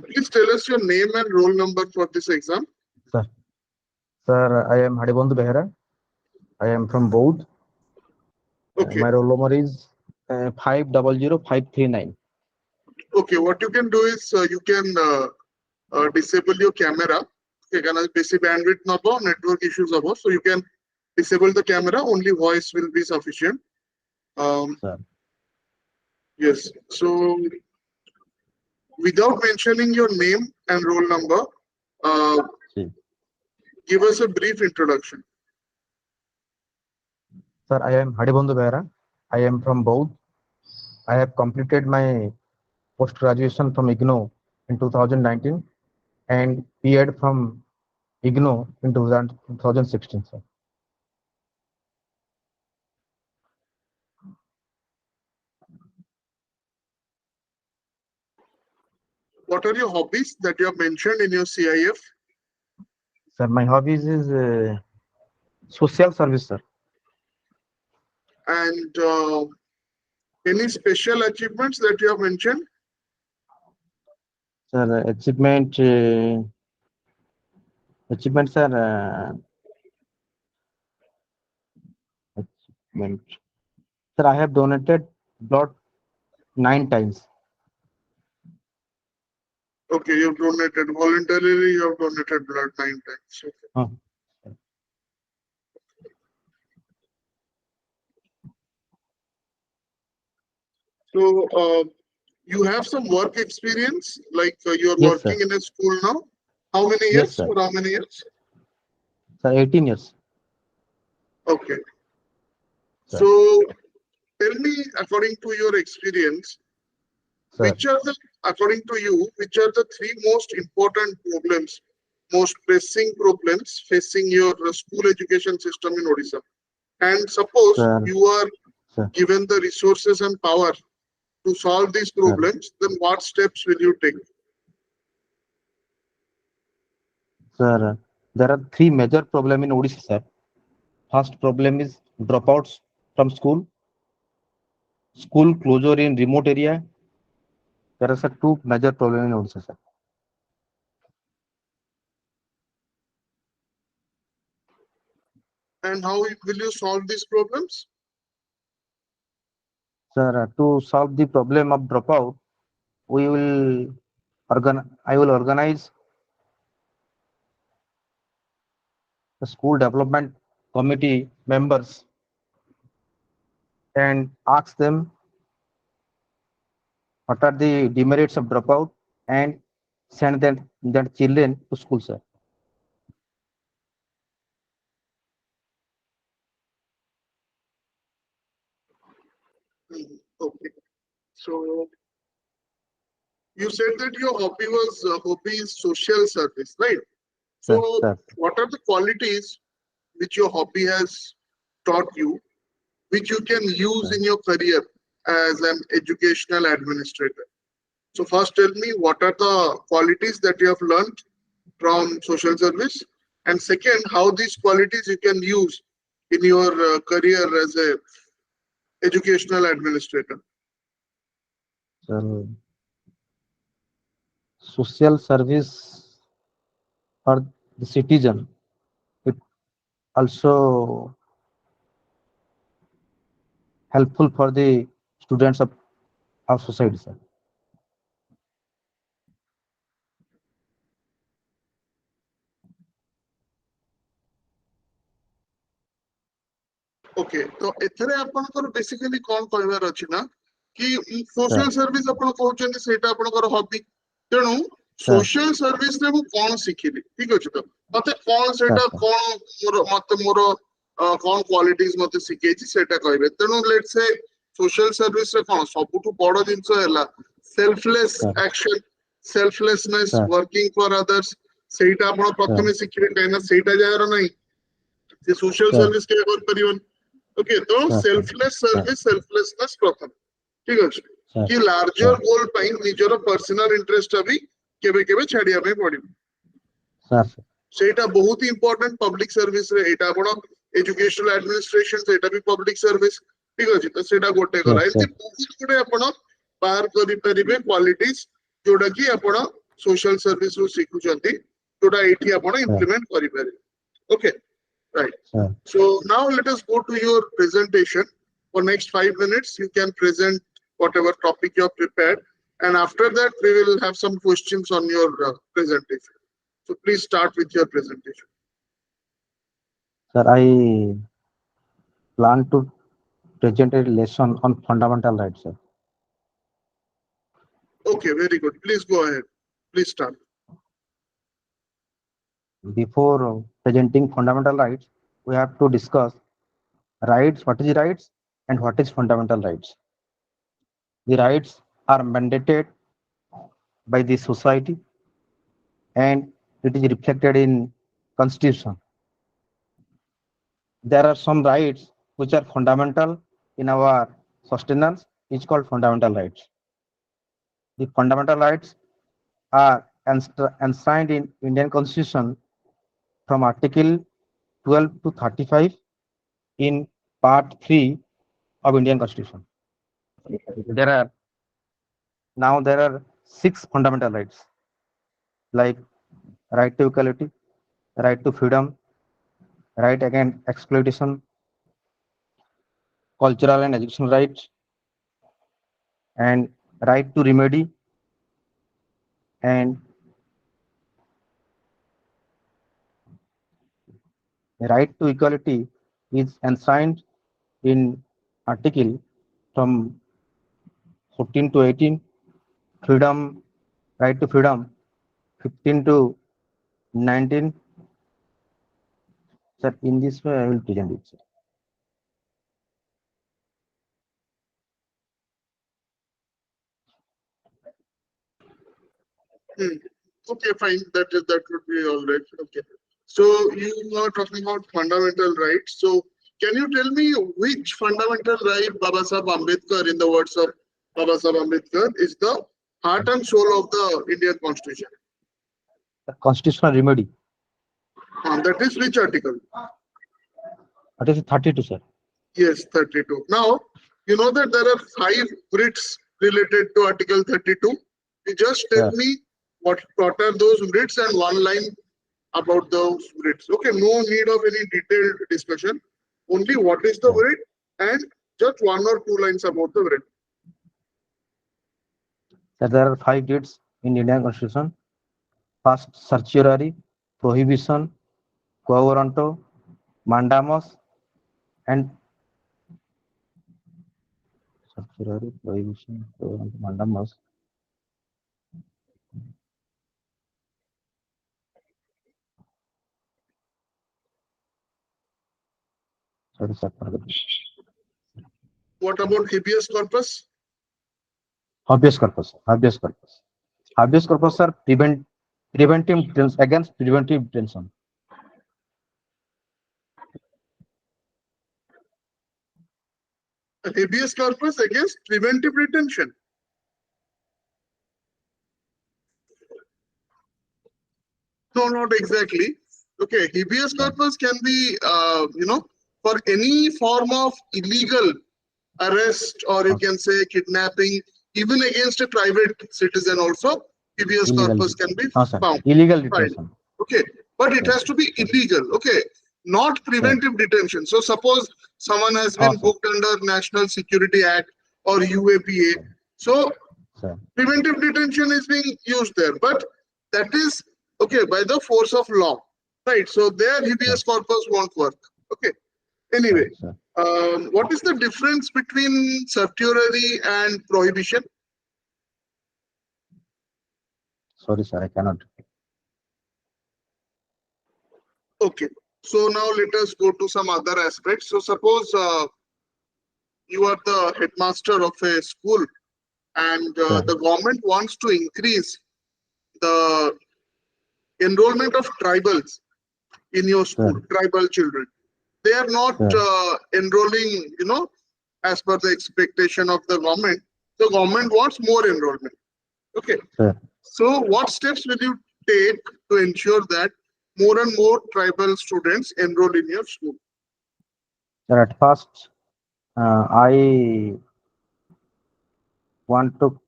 Please tell us your name and roll number for this exam. Sir, I am Hadibandhu-Aarohan. I am from Boud. Okay. My roll number is 500539. Okay, what you can do is you can disable your camera. Okay, basic bandwidth nabo, network issues abo, so you can disable the camera. Only voice will be sufficient. Sir. Yes. So without mentioning your name and roll number, give us a brief introduction. Sir, I am Hadibandhu-Aarohan. I am from Boud. I have completed my post-graduation from IGNO in 2019 and B.Ed from IGNO in 2016, sir. What are your hobbies that you have mentioned in your CIF? Sir, my hobbies is social service, sir. And any special achievements that you have mentioned? Sir, achievement, sir. Achievement. Sir, I have donated blood 9 times. Okay, you have donated voluntarily. You have donated blood 9 times. Okay. So you have some work experience, like you are working in a school now. How many years? Sir. For how many years? Sir, 18 years. Okay. Sir. So tell me, according to your experience, Sir. According to you, which are the 3 most important problems, most pressing problems facing your school education system in Odisha? And suppose you are given the resources and power to solve these problems, then what steps will you take? Sir, there are 3 major problems in Odisha, sir. First problem is dropouts from school closure in remote area. There are 2 major problems in Odisha, sir. And how will you solve these problems? Sir, to solve the problem of dropout, I will organize the school development committee members and ask them what are the demerits of dropout and send that children to school, sir. Okay. So you said that your hobby is social service, right? So what are the qualities which your hobby has taught you, which you can use in your career as an educational administrator? So first tell me, what are the qualities that you have learned from social service? And second, how these qualities you can use in your career as a educational administrator? Social service for the citizen, it also helpful for the students of our society, sir. Okay, so एथरे आपनकर basically कोन कहबार अछि ना कि social service आपन कहउछन सेटा आपनकर hobby तेनु social service रे मु कोन सिखिली ठीक अछि तो मते कोन सेटा कोन मोर कोन क्वालिटीज मते सिखेछि सेटा कहबे तेनु लेट्स से सोशल सर्विस रे कोन सबुटु बड़ जिंस हैला selfless action selflessness working for others सेटा आपन प्रथमे सिखिबे काइना सेटा जागर नै जे सोशल सर्विस के कर परिवन ओके तो सेल्फलेस सर्विस सेल्फलेसनेस प्रथम ठीक अछि कि लार्जर गोल पई निजर पर्सनल इंटरेस्ट अभी केबे केबे छाडिया पे पडिबो सेटा बहुत ही इंपोर्टेंट पब्लिक सर्विस रे एटा बड एजुकेशनल एडमिनिस्ट्रेशन सेटा भी पब्लिक सर्विस ठीक अछि तो सेटा गोटे गला एते बहुत गुडे आपण बाहर करि परिबे क्वालिटीज जोडा कि आपण social service ରୁ ଶିଖୁଛନ୍ତି ଯୋଉଟା ଏଇଠି ଆପଣ implement କରିପାରିବେ. Okay, right. Sir. So now let us go to your presentation. For next 5 minutes, you can present whatever topic you have prepared, and after that, we will have some questions on your presentation. So please start with your presentation. Sir, I plan to present a lesson on fundamental rights, sir. Okay, very good. Please go ahead. Please start. Before presenting fundamental rights, we have to discuss rights, what is rights and what is fundamental rights. The rights are mandated by the society and it is reflected in constitution. There are some rights which are fundamental in our sustenance, is called fundamental rights. The fundamental rights are enshrined in Indian Constitution from Article 12 to 35 in Part 3 of Indian Constitution. There are 6 fundamental rights like right to equality, right to freedom, right against exploitation, cultural and educational rights, and right to remedy, and right to equality is enshrined in article from 14 to 18, freedom, right to freedom 15 to 19. Sir, in this way I will present it, sir. Okay, fine. That would be all right. Okay. So you are talking about fundamental rights. So can you tell me which fundamental right Baba Sahib Ambedkar, in the words of Baba Sahib Ambedkar, is the heart and soul of the Indian Constitution? The constitutional remedy. That is which article? What is 32, sir? Yes, 32. Now, you know that there are 5 writs related to Article 32. You just tell me what are those writs and one line about those writs. Okay, no need of any detailed discussion. Only what is the writ and just 1 or 2 lines about the writ. Sir, there are 5 writs in Indian Constitution. First, certiorari, prohibition, quo warranto, mandamus, and certiorari, prohibition, quo warranto, mandamus. Sorry, sir. What about habeas corpus? Habeas corpus. Habeas corpus. Habeas corpus are preventive against preventive detention. Habeas corpus against preventive detention. No, not exactly. Okay, habeas corpus can be, for any form of illegal arrest, or you can say kidnapping, even against a private citizen also, habeas corpus can be found. Illegal detention. Okay, but it has to be illegal. Okay, not preventive detention. So suppose someone has been booked under National Security Act or UAPA. So preventive detention is being used there, but that is okay by the force of law, right? So there habeas corpus won't work. Okay. Anyway, what is the difference between certiorari and prohibition? Sorry, sir, I cannot. Okay. So now let us go to some other aspects. So suppose you are the headmaster of a school, and the government wants to increase the enrollment of tribals in your school, tribal children. They are not enrolling, as per the expectation of the government. The government wants more enrollment. Okay. So what steps will you take to ensure that more and more tribal students enroll in your school? Sir, at first, I want to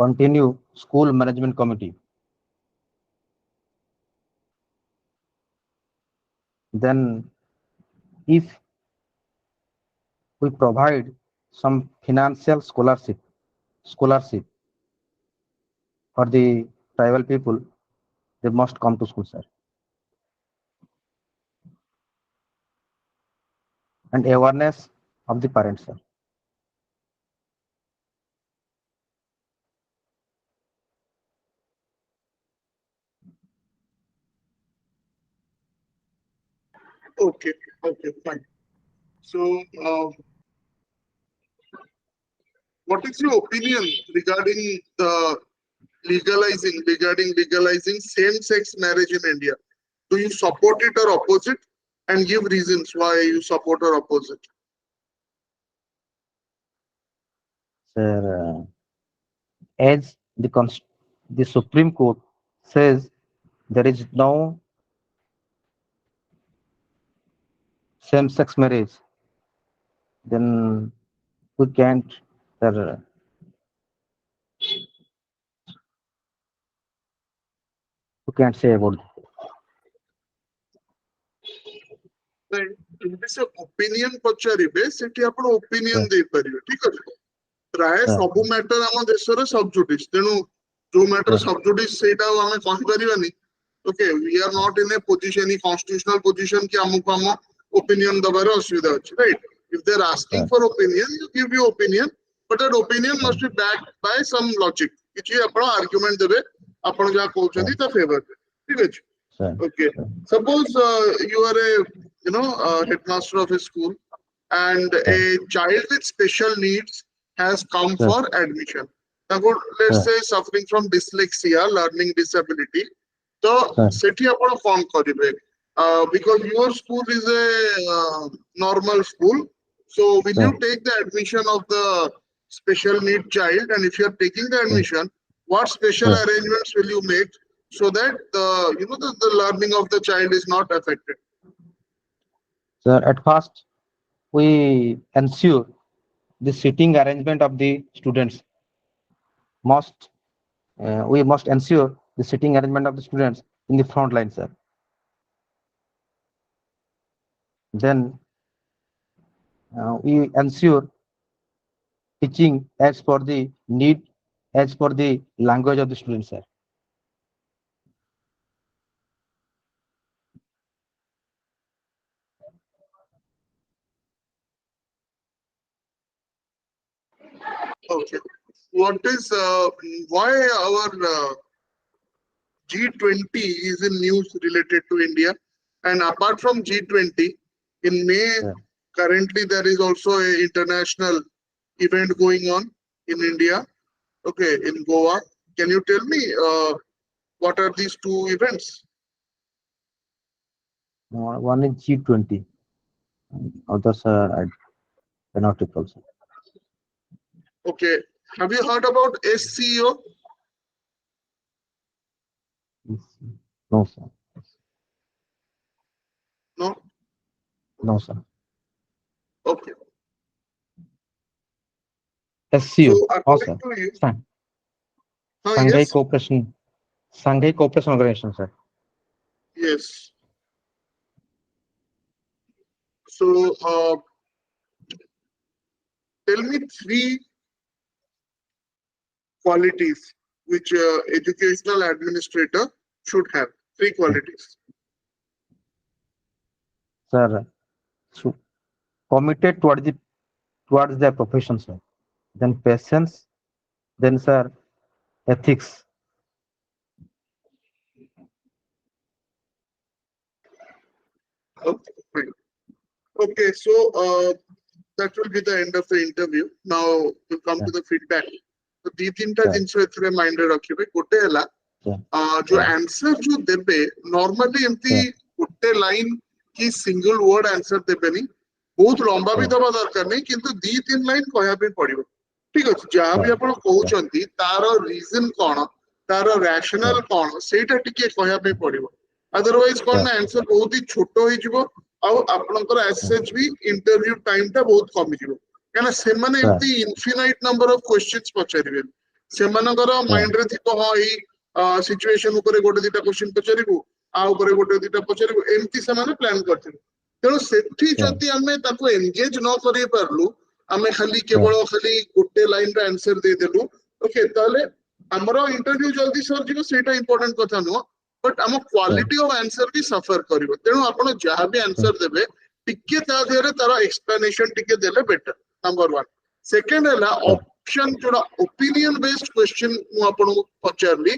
continue school management committee. Then if we provide some financial scholarship for the tribal people, they must come to school, sir. And awareness of the parents, sir. Okay, okay, fine. So, what is your opinion regarding legalizing same-sex marriage in India? Do you support it or oppose it? And give reasons why you support or oppose it. Sir, as the Supreme Court says, there is no same-sex marriage, then we can't, sir, we can't say about it. ସେ opinion ପଚାରିବେ ସେଠି ଆପଣ opinion ଦେଇପାରିବେ ଠିକ ଅଛି ପ୍ରାୟ ସବୁ matter ଆମ ଦେଶରେ ସବଜୁଡିସ୍ ତେଣୁ ଯୋଉ ମ୍ୟାଟର ସବଜୁଡିସ୍ ସେଇଟା ଆଉ ଆମେ କହିପାରିବାନି okay we are not in a position constitutional position କି ଆମକୁ ଆମ opinion ଦବାର ଅସୁବିଧା ଅଛି right if they are asking for opinion you give your opinion but that opinion must be backed by some logic କିଛି ଆପଣ argument ଦେବେ ଆପଣ ଯାହା କହୁଛନ୍ତି ତା favor ଠିକ ଅଛି okay suppose you are a headmaster of a school and a child with special needs has come for admission let's say suffering from dyslexia learning disability so seti apna kon karibe because your school is a normal school so will you take the admission of the special need child and if you are taking the admission what special arrangements will you make so that the learning of the child is not affected. Sir, at first we ensure the seating arrangement of the students we must ensure the seating arrangement of the students in the front line, sir. Then we ensure teaching as per the need as per the language of the students, sir. Okay. What is why our G20 is in news related to India? And apart from G20, in May, currently there is also an international event going on in India. Okay, in Goa. Can you tell me what are these two events? One is G20. Others I cannot recall, sir. Okay. Have you heard about SCO? No, sir. No? No, sir. Okay. SCO. So according to you, Shanghai yes? Cooperation Organization, sir. Yes. So tell me three qualities which educational administrator should have. Three qualities. Sir, so committed towards their profession, sir. Then patience. Then, sir, ethics. Okay, so that will be the end of the interview. Now we come to the feedback. So दी तीनटा जिनसे इतने mind रखिए गोटे हला जो answer जो देबे normally एमती गोटे लाइन की सिंगल वर्ड आंसर देबेनी बहुत लंबा भी दबा दरकार नहीं किंतु दी तीन लाइन कहया पे पड़िबो ठीक अछि जहां भी आपण कहउचंती तारो रीजन कोन तारो रैशनल कोन सेटा टिके कहया पे पड़िबो अदरवाइज कोन आंसर बहुत ही छोटो होई जिवो आ आपनकर एसएच भी इंटरव्यू टाइम ता बहुत कमी जिवो कहना से माने एमती इनफिनाइट नंबर ऑफ क्वेश्चंस पचारिबे सेमानकर माइंड रे थिको हा एई सिचुएशन ऊपर गोटे दिटा क्वेश्चन पचारिबु आ ऊपर गोटे दिटा पचारिबु एमती से माने प्लान करथिबु तेणु सेठी जदि आमे ताको एंगेज न करि पारलु आमे खाली केवल खाली गोटे लाइन रे आंसर दे देलु ओके ताले हमरो इंटरव्यू जल्दी सर जिवो सेटा इंपोर्टेंट कथा नो बट हम क्वालिटी ऑफ आंसर भी सफर करिवो तेणु आपण जहा भी आंसर देबे टिके ता देरे तार एक्सप्लेनेशन टिके देले बेटर नंबर 1 सेकंड हला ऑप्शन जोड़ा ओपिनियन बेस्ड क्वेश्चन मु आपण पचारली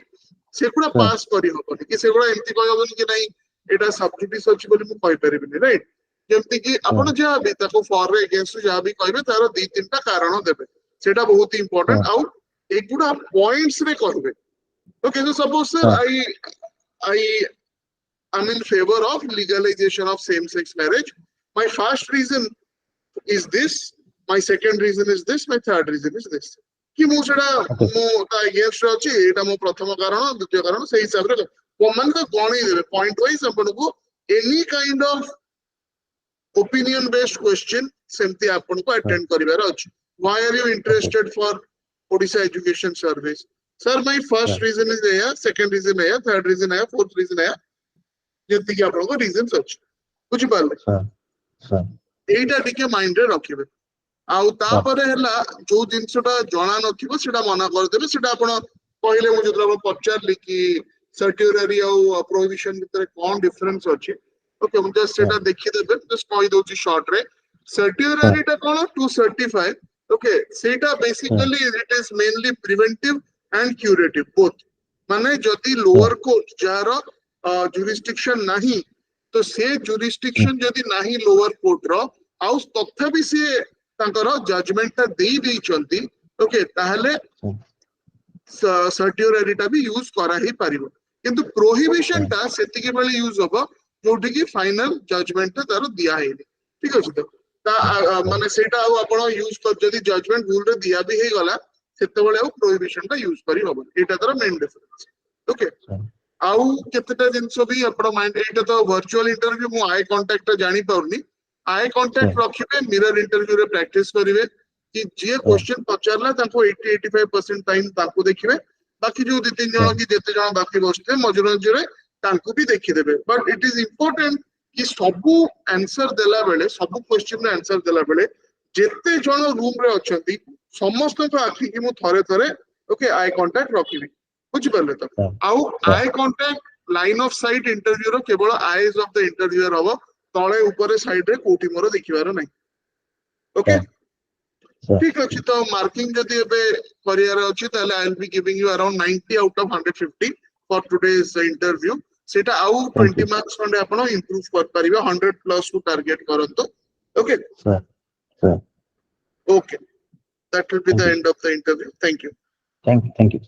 सेगुड़ा पास करि होबनी कि सेगुड़ा एमती कहि होबनी कि नहीं एटा सब्जेक्टिव अछि बोली मु कहि परिबिनी राइट जेमति कि आपण जहा भी ताको फॉर रे अगेंस्ट जहा भी कहबे तार दी तीनटा कारण देबे सेटा बहुत इंपोर्टेंट आउ एगुड़ा पॉइंट्स रे कहबे okay so suppose sir I am in favor of legalization of same sex marriage. My first reason is this, my second reason is this, my third reason is this. कि मु सेटा मु ता against अछि एटा मो प्रथम कारण द्वितीय कारण सही हिसाब रे मन तो गणी देबे पॉइंट वाइज अपन को any kind of opinion based question सेमती अपन को अटेंड करिवार अछि why are you interested for Odisha education service sir my first reason is there second reason है third reason है fourth reason है जति कि आपन को रीजंस अछि बुझि पाले एटा टिके माइंड रे रखिबे आउ तापरे हला जो जिंसटा जणा नथिबो सेटा मना कर देबे सेटा आपण कहले मु जतरा पचारली कि सर्ट्युररी आउ प्रोहिबिशन भितर कोन डिफरेंस अछि ओके मु जस्ट सेटा देखि देबे जस्ट कहि दोची शॉर्ट रे सर्ट्युररी टा कोन टू सर्टिफाई ओके सेटा basically it is mainly preventive and curative both माने जदी लोअर कोर्ट जार जुरिस्डिक्शन नाही तो से जुरिस्डिक्शन जदी नाही लोअर कोर्ट रो आउ तथापि से तांकर जजमेंट ता देई देई चलती ओके ताहले सर्ट्युररी टा भी यूज करा ही परिबो किंतु प्रोहिबिशन टा सेति के बेले यूज होबो जोठी की फाइनल जजमेंट ता तारो दिया हेनी ठीक अछि तो ता माने सेटा आउ आपण यूज कर जदी जजमेंट भूल रे दिया भी हे गला सेते बेले आउ प्रोहिबिशन टा यूज करी होबो एटा तारो मेन डिफरेंस ओके आउ केतेटा जिंस भी अपन माइंड एटा तो वर्चुअल इंटरव्यू मु आई कांटेक्ट जानि पाउनी आई कांटेक्ट रखिबे मिरर इंटरव्यू रे प्रैक्टिस करिवे कि जे क्वेश्चन पचारला ताको 80-85% टाइम ताको देखिबे बाकी जो दि तीन जण की जेते जण बाकी बसते मजूर रे ताको भी देखि देबे बट इट इज इंपोर्टेंट कि सबु आंसर देला बेले सबु क्वेश्चन रे आंसर देला बेले जेते जण रूम रे अछंती समस्त को आखि कि मु थरे थरे ओके आई कांटेक्ट रखिबी बुझि परले तो आउ eye contact line of sight interview रो केवल आईज ऑफ द इंटरव्यूअर हबो तळे ऊपर साइड रे कोठी मोर देखिबार नै ओके ठीक अछि तो मार्किंग जदी एबे करियर अछि ताले I will be giving you around 90 out of 150 for today's interview सेटा आउ 20 मार्क्स खंडे आपण इंप्रूव कर परिबे 100 प्लस को टारगेट करंतो okay okay that will be the end of the interview thank you